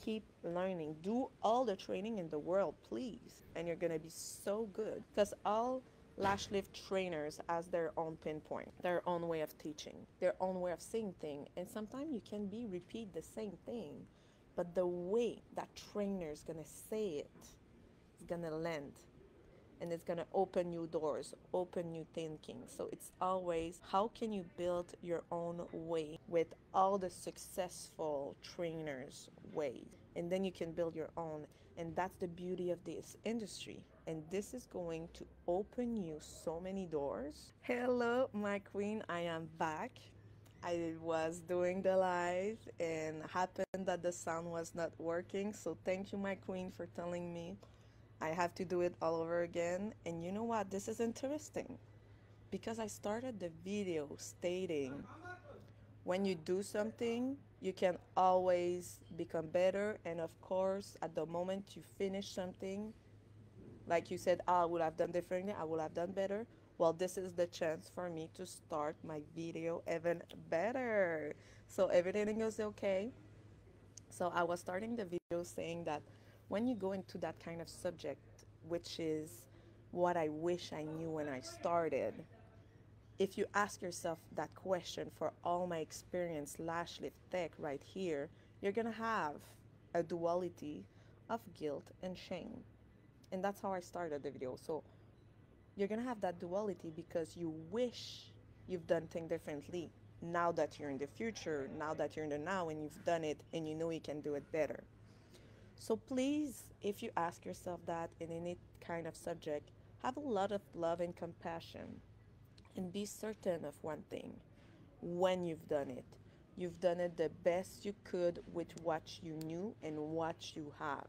keep learning. Do all the training in the world, please, and you're gonna be so good. Because all lash lift trainers has their own pinpoint, their own way of teaching, their own way of saying things, and sometimes you can be repeat the same thing, but the way that trainer is gonna say it is gonna land, and it's going to open new doors, open new thinking. So it's always how can you build your own way with all the successful trainers' ways, and then you can build your own. And that's the beauty of this industry. And this is going to open you so many doors. Hello, my queen. I am back. I was doing the live and happened that the sound was not working. So thank you, my queen, for telling me I have to do it all over again. And you know what? This is interesting because I started the video stating when you do something, you can always become better. And of course, at the moment you finish something, like you said, I would have done differently, I would have done better. Well, this is the chance for me to start my video even better. So everything is okay. So I was starting the video saying that when you go into that kind of subject, which is what I wish I knew when I started, if you ask yourself that question for all my experience, lash lift tech right here, you're gonna have a duality of guilt and shame. And that's how I started the video. So you're gonna have that duality because you wish you've done things differently now that you're in the future, now that you're in the now and you've done it and you know you can do it better. So please, if you ask yourself that in any kind of subject, have a lot of love and compassion and be certain of one thing. When you've done it the best you could with what you knew and what you have.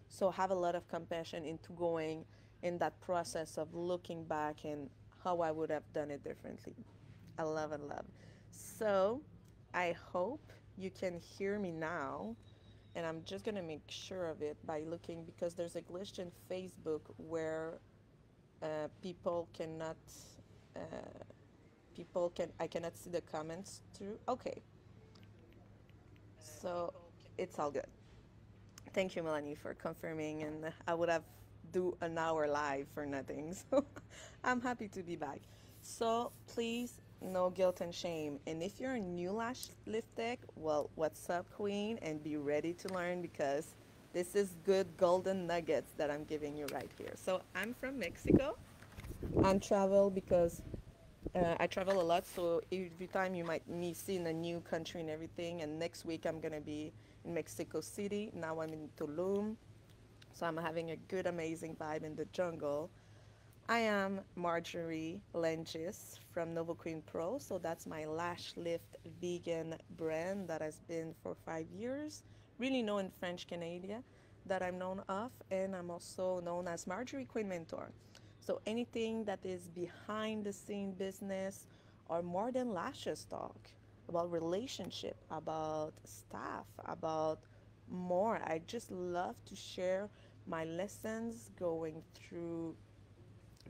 So have a lot of compassion into going in that process of looking back and how I would have done it differently. I love and love. So I hope you can hear me now. And I'm just gonna make sure of it by looking because there's a glitch in Facebook where people cannot uh, people can I cannot see the comments through. Okay, so it's all good. Thank you, Melanie, for confirming, and I would have do an hour live for nothing. So I'm happy to be back. So please, no guilt and shame. And if you're a new lash lift tech, well, what's up, queen? And be ready to learn because this is good golden nuggets that I'm giving you right here. So I'm from Mexico. I'm travel because I travel a lot, so every time you might me see in a new country and everything. And next week I'm gonna be in Mexico City. Now I'm in Tulum, so I'm having a good, amazing vibe in the jungle. I am Marjorie Langis from Novoqueen Pro, so that's my lash lift vegan brand that has been for 5 years, really known in French Canada that I'm known of, and I'm also known as Marjorie Queen Mentor. So anything that is behind the scene business or more than lashes talk about relationship, about staff, about more. I just love to share my lessons going through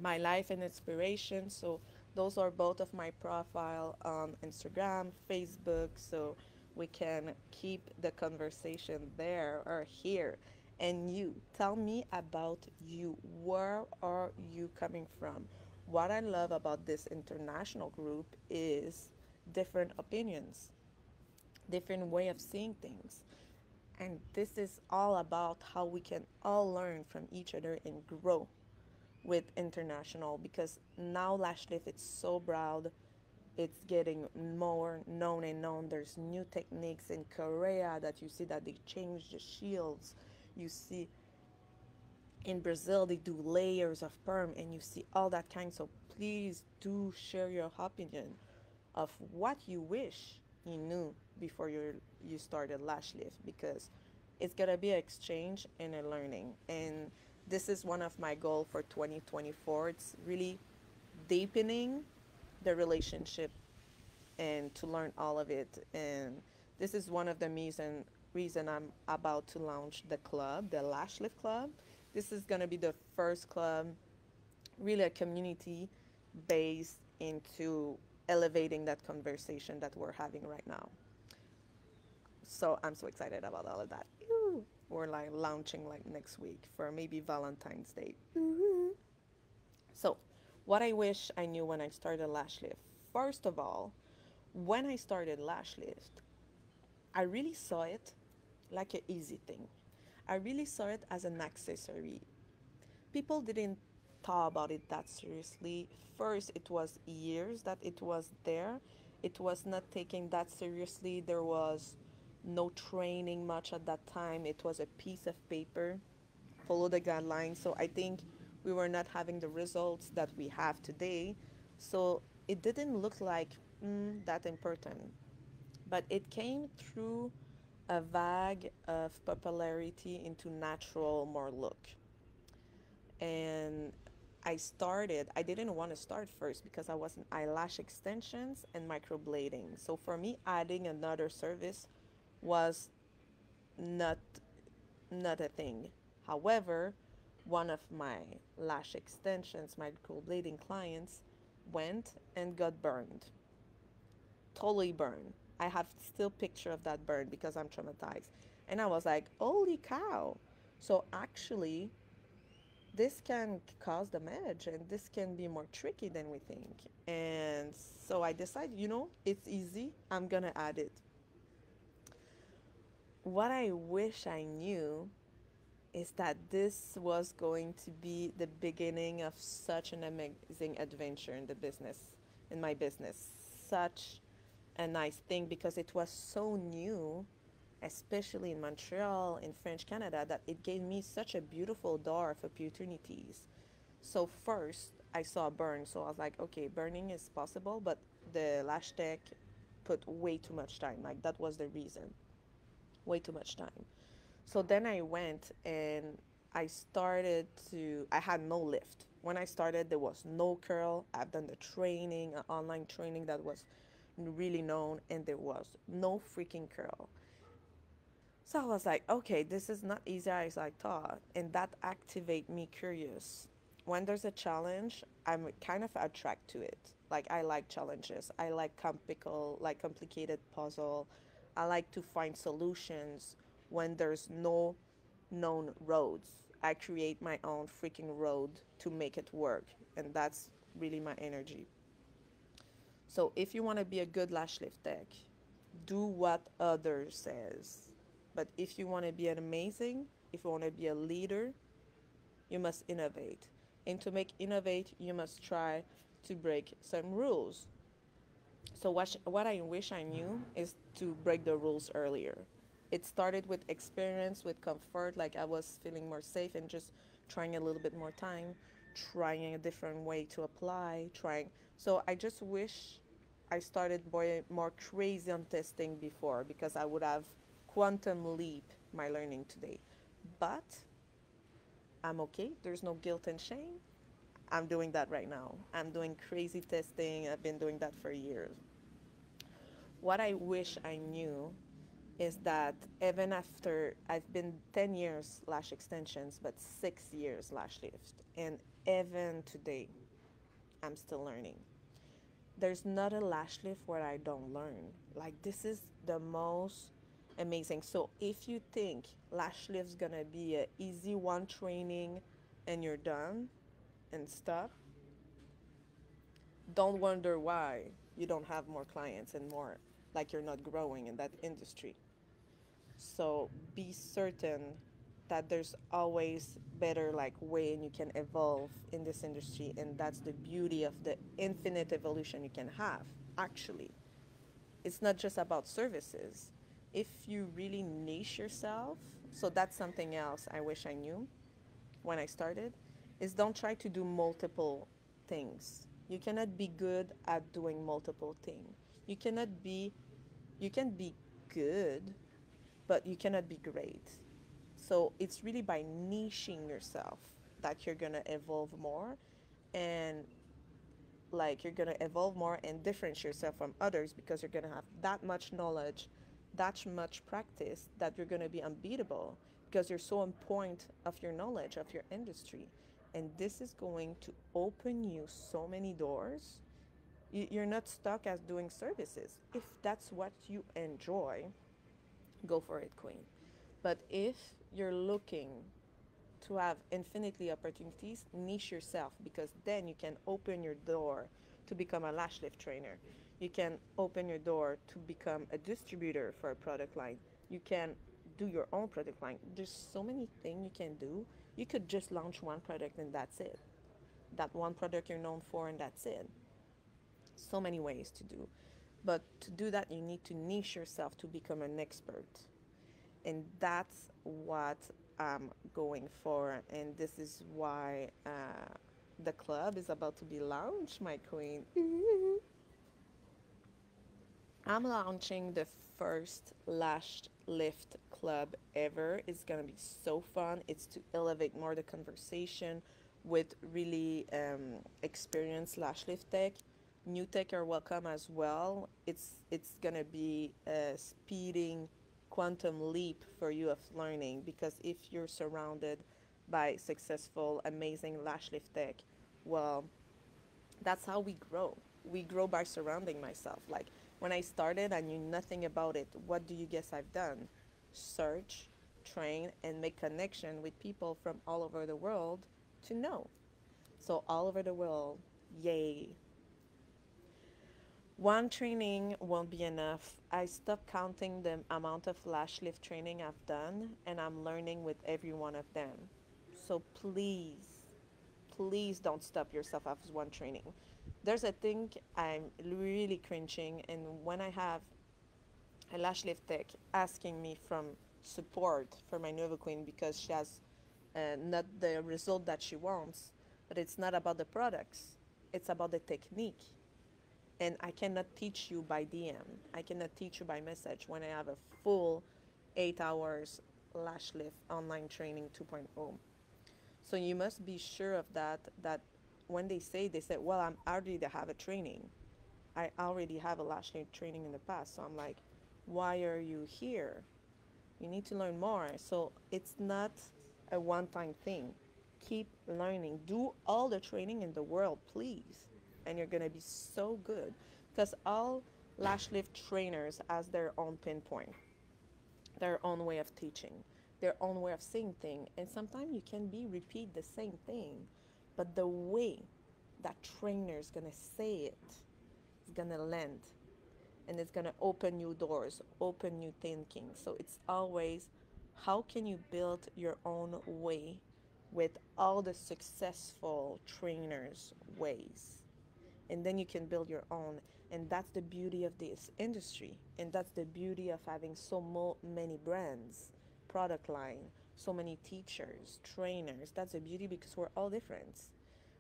my life and inspiration. So those are both of my profile on Instagram, Facebook, so we can keep the conversation there or here. And you, tell me about you. Where are you coming from? What I love about this international group is different opinions, different way of seeing things. And this is all about how we can all learn from each other and grow with international because now lash lift it's so broad, it's getting more known and known. There's new techniques in Korea that you see that they change the shields. You see in Brazil they do layers of perm and you see all that kind. So please do share your opinion of what you wish you knew before you started lash lift because it's gonna be an exchange and a learning. And this is one of my goals for 2024. It's really deepening the relationship and to learn all of it. And this is one of the reason I'm about to launch the club, the Lash Lift Club. This is gonna be the first club, really a community based into elevating that conversation that we're having right now. So I'm so excited about all of that. Ooh. We're like launching like next week for maybe Valentine's Day. Ooh. So, what I wish I knew when I started Lash Lift. First of all, when I started Lash Lift, I really saw it like an easy thing. I really saw it as an accessory. People didn't thought about it that seriously. First, it was years that it was there. It was not taken that seriously. There was no training much at that time. It was a piece of paper, follow the guidelines. So I think we were not having the results that we have today. So it didn't look like that important. But it came through a vague of popularity into natural more look. And I didn't want to start first because I wasn't eyelash extensions and microblading. So for me, adding another service was not not a thing. However, one of my lash extensions microblading clients went and got burned, totally burned. I have still picture of that burn because I'm traumatized. And I was like, holy cow. So actually, this can cause damage and this can be more tricky than we think. And so I decided, it's easy. I'm going to add it. What I wish I knew is that this was going to be the beginning of such an amazing adventure in the business, in my business. Such a nice thing because it was so new, especially in Montreal, in French Canada, that it gave me such a beautiful door of opportunities. So first, I saw burn, so I was like, okay, burning is possible, but the lash tech put way too much time. Like that was the reason, way too much time. So then I went and I had no lift. When I started, there was no curl. I've done the training, online training that was really known, and there was no freaking curl. So I was like, okay, this is not easy as I thought. And that activate me curious. When there's a challenge, I'm kind of attracted to it. Like I like challenges. I like complicated puzzle. I like to find solutions when there's no known roads. I create my own freaking road to make it work. And that's really my energy. So if you want to be a good lash lift tech, do what others says. But if you want to be an amazing, if you want to be a leader, you must innovate. And to make innovate, you must try to break some rules. So what I wish I knew is to break the rules earlier. It started with experience, with comfort, like I was feeling more safe and just trying a little bit more time, trying a different way to apply, trying. So I just wish I started more crazy on testing before because I would have quantum leap my learning today. But I'm okay. There's no guilt and shame. I'm doing that right now. I'm doing crazy testing. I've been doing that for years. What I wish I knew is that even after I've been 10 years lash extensions, but 6 years lash lift, and even today, I'm still learning. There's not a lash lift where I don't learn. Like, this is the most amazing. So, if you think lash lift's gonna be a easy one training and you're done and stop, don't wonder why you don't have more clients and more, like you're not growing in that industry. So be certain that there's always better like way and you can evolve in this industry, and that's the beauty of the infinite evolution you can have. Actually, it's not just about services. If you really niche yourself, so that's something else I wish I knew when I started, is don't try to do multiple things. You cannot be good at doing multiple things. You cannot be you can be good, but you cannot be great. So it's really by niching yourself that you're gonna evolve more, and like you're gonna evolve more and differentiate yourself from others because you're gonna have that much knowledge, that much practice that you're gonna be unbeatable because you're so on point of your knowledge of your industry. And this is going to open you so many doors. You're not stuck as doing services. If that's what you enjoy, go for it, queen. But if you're looking to have infinitely opportunities, niche yourself, because then you can open your door to become a lash lift trainer. You can open your door to become a distributor for a product line. You can do your own product line. There's so many things you can do. You could just launch one product and that's it. That one product you're known for and that's it. So many ways to do. But to do that, you need to niche yourself to become an expert. And that's what I'm going for. And this is why the club is about to be launched, my queen. I'm launching the first lash lift club ever. It's gonna be so fun. It's to elevate more the conversation with really experienced lash lift tech. New tech are welcome as well. It's gonna be a speeding quantum leap for you of learning, because if you're surrounded by successful, amazing lash lift tech, well, that's how we grow. We grow by surrounding myself. Like when I started, I knew nothing about it. What do you guess I've done? Search, train, and make connection with people from all over the world to know. So all over the world, yay. One training won't be enough. I stopped counting the amount of lash lift training I've done, and I'm learning with every one of them. So please don't stop yourself after one training. There's a thing I'm really cringing, and when I have a lash lift tech asking me from support for my Novoqueen because she has not the result that she wants, but it's not about the products, it's about the technique. And I cannot teach you by DM. I cannot teach you by message when I have a full 8 hours lash lift online training 2.0. So you must be sure of that when they say, well, I already have a training. I already have a lash lift training in the past. So I'm like, why are you here? You need to learn more. So it's not a one-time thing. Keep learning. Do all the training in the world, please. And you're going to be so good. Because all lash lift trainers has their own pinpoint, their own way of teaching, their own way of saying things. And sometimes you can be repeat the same thing, but the way that trainer is going to say it is going to land, and it's going to open new doors, open new thinking. So it's always, how can you build your own way with all the successful trainers' ways? And then you can build your own. And that's the beauty of this industry. And that's the beauty of having so many brands, product line, so many teachers, trainers. That's the beauty, because we're all different.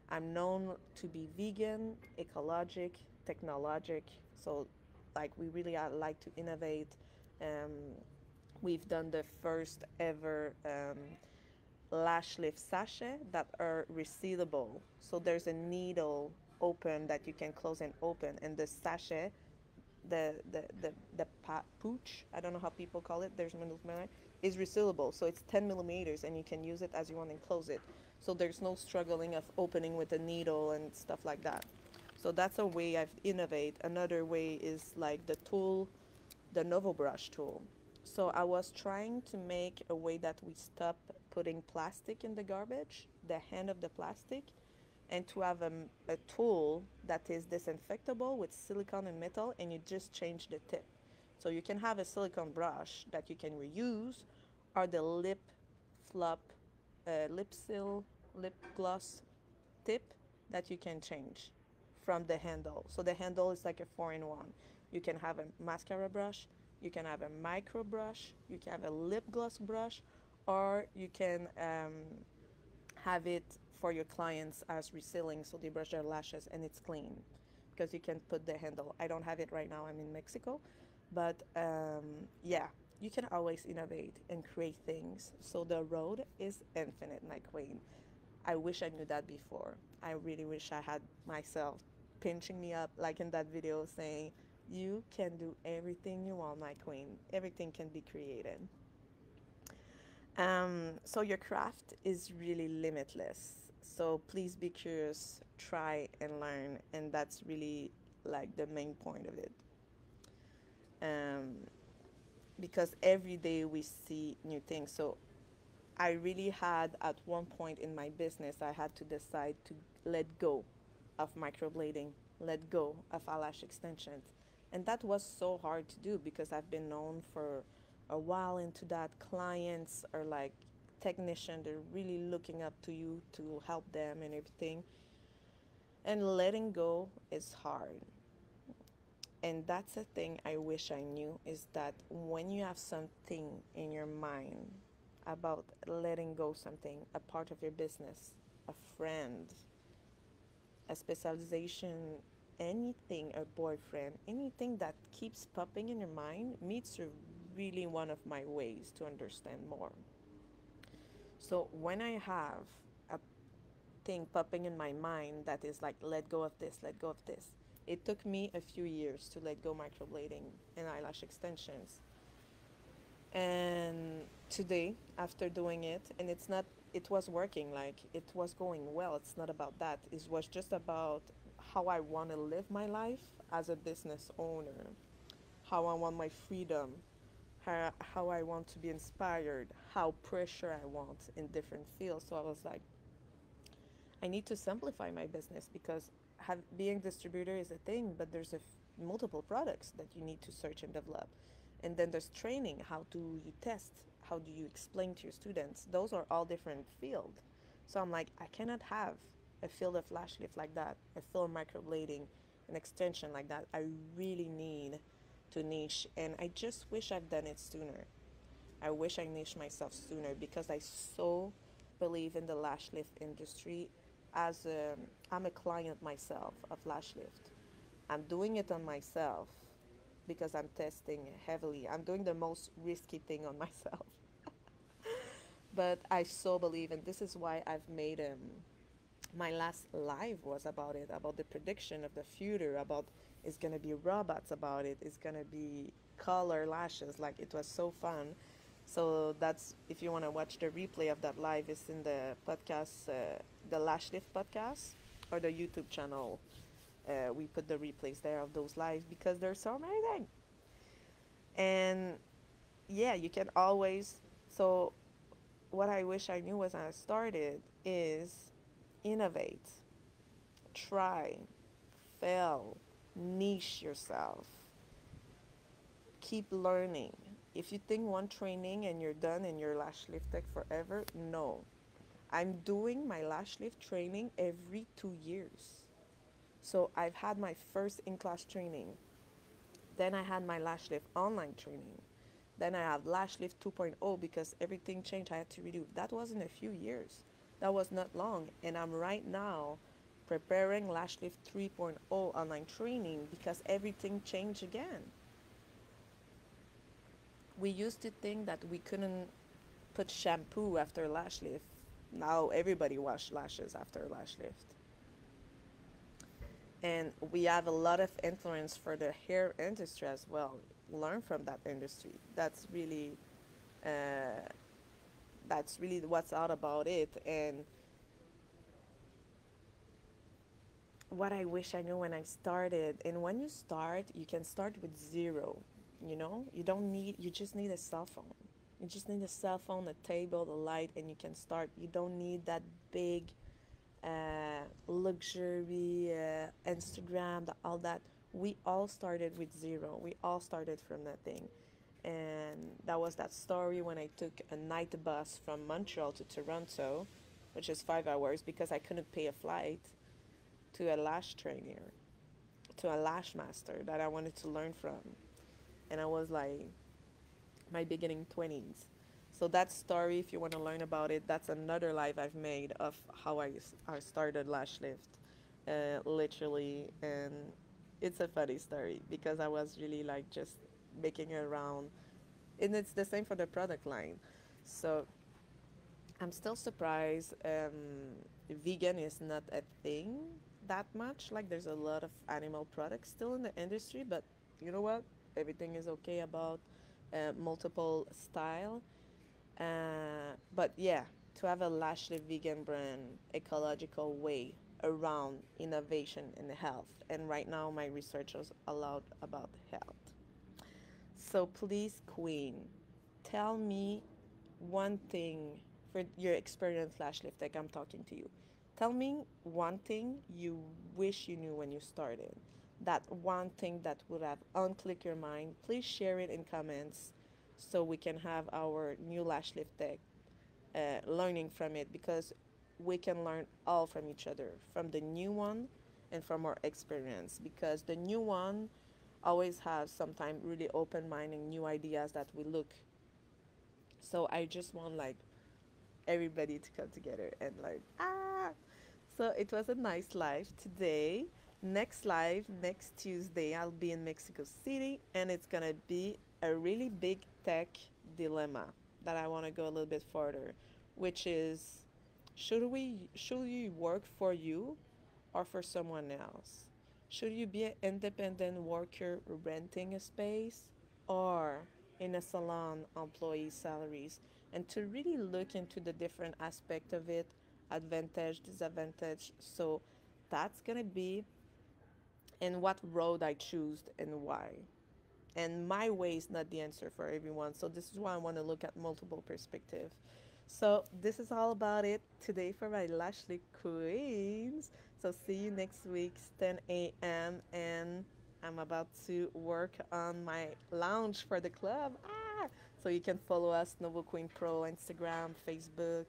I'm known to be vegan, ecologic, technologic. So, like, we really like to innovate. Um, we've done the first ever lash lift sachet that are resealable. So there's a needle open that you can close and open, and the sachet, the pooch, I don't know how people call it, there's movement, is resealable. So it's 10 millimeters, and you can use it as you want and close it. So there's no struggling of opening with a needle and stuff like that. So that's a way I've innovate. Another way is like the tool, the Novo brush tool. So I was trying to make a way that we stop putting plastic in the garbage, the hand of the plastic, and to have a tool that is disinfectable with silicone and metal, and you just change the tip. So you can have a silicone brush that you can reuse, or the lip flop, lip seal, lip gloss tip that you can change from the handle. So the handle is like a 4-in-1. You can have a mascara brush, you can have a micro brush, you can have a lip gloss brush, or you can have it for your clients as resealing, so they brush their lashes and it's clean, because you can put the handle. I don't have it right now, I'm in Mexico, but yeah, you can always innovate and create things. So the road is infinite, my queen. I wish I knew that before. I really wish I had myself pinching me up like in that video saying, you can do everything you want, my queen. Everything can be created. So your craft is really limitless. So please be curious, try and learn, and that's really like the main point of it. Um, because every day we see new things. So I really had, at one point in my business, I had to decide to let go of microblading, let go of eyelash extensions. And that was so hard to do because I've been known for a while into that. Clients are like technician, they're really looking up to you to help them and everything. And letting go is hard. And that's a thing I wish I knew, is that when you have something in your mind about letting go something, a part of your business, a friend, a specialization, anything, a boyfriend, anything that keeps popping in your mind, meets are really one of my ways to understand more. So when I have a thing popping in my mind that is like, let go of this, let go of this, it took me a few years to let go microblading and eyelash extensions. And today, after doing it, and it's not, it was working, like it was going well. It's not about that. It was just about how I want to live my life as a business owner, how I want my freedom, how I want to be inspired, how pressure I want in different fields. So I was like, I need to simplify my business because being distributor is a thing, but there's multiple products that you need to search and develop. And then there's training. How do you test? How do you explain to your students? Those are all different fields. So I'm like, I cannot have a field of lash lift like that, a field of microblading, an extension like that. I really need to niche, and I just wish I've done it sooner. I wish I niched myself sooner because I so believe in the lash lift industry. As I'm a client myself of lash lift. I'm doing it on myself because I'm testing heavily. I'm doing the most risky thing on myself. But I so believe, and this is why I've made my last live was about it, about the prediction of the future, about it's gonna be robots, about it, it's gonna be color lashes. Like, it was so fun. So that's, if you want to watch the replay of that live, it's in the podcast, the Lash Lift podcast, or the YouTube channel. We put the replays there of those lives because there's so many things. And yeah, you can always. So what I wish I knew when I started is innovate, try, fail, niche yourself, keep learning. If you think one training and you're done and you're lash lift tech forever, no. I'm doing my lash lift training every 2 years. So I've had my first in-class training. Then I had my lash lift online training. Then I have lash lift 2.0 because everything changed. I had to redo. That wasn't a few years. That was not long. And I'm right now preparing lash lift 3.0 online training because everything changed again. We used to think that we couldn't put shampoo after lash lift. Now everybody wash lashes after lash lift. And we have a lot of influence for the hair industry as well. Learn from that industry. Uh, that's really what's out about it. And what I wish I knew when I started. And when you start, you can start with zero. You know, you just need a cell phone. You just need a cell phone, a table, a light, and you can start. You don't need that big luxury Instagram, all that. We all started with zero. We all started from nothing. And that was that story when I took a night bus from Montreal to Toronto, which is 5 hours, because I couldn't pay a flight, to a lash trainer, to a lash master that I wanted to learn from. And I was like my beginning 20s. So that story, if you want to learn about it, that's another live I've made of how I started Lash Lift, literally. And it's a funny story because I was really like just making it around. And it's the same for the product line. So I'm still surprised vegan is not a thing that much. Like, there's a lot of animal products still in the industry, but you know what? Everything is okay about multiple style. But yeah, to have a Lashley vegan brand, ecological way around innovation and health. And right now, my research is a lot about health. So please, Queen, tell me one thing for your experience lash lift. Like I'm talking to you. Tell me one thing you wish you knew when you started. That one thing that would have unclicked your mind. Please share it in comments so we can have our new lash lift tech learning from it because we can learn all from each other, from the new one and from our experience. Because the new one always has sometimes really open mind and new ideas that we look. So I just want like everybody to come together and like So it was a nice live today. Next live next Tuesday I'll be in Mexico City and it's gonna be a really big tech dilemma that I want to go a little bit further, which is should you work for you or for someone else? Should you be an independent worker renting a space or in a salon employee salaries? And to really look into the different aspect of it, advantage, disadvantage. So that's gonna be and what road I choose and why. And my way is not the answer for everyone. So this is why I want to look at multiple perspectives. So this is all about it today for my Lashley Queens. So see you next week, 10 a.m. And I'm about to work on my launch for the club. So you can follow us, Novoqueen Pro, Instagram, Facebook,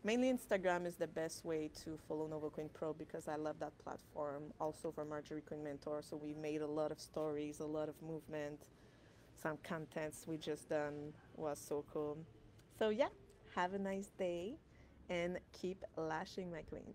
mainly Instagram is the best way to follow Novoqueen Pro because I love that platform. Also for Marjorie Queen Mentor, so we made a lot of stories, a lot of movement, some contents we just done was so cool. So yeah, have a nice day and keep lashing my queen.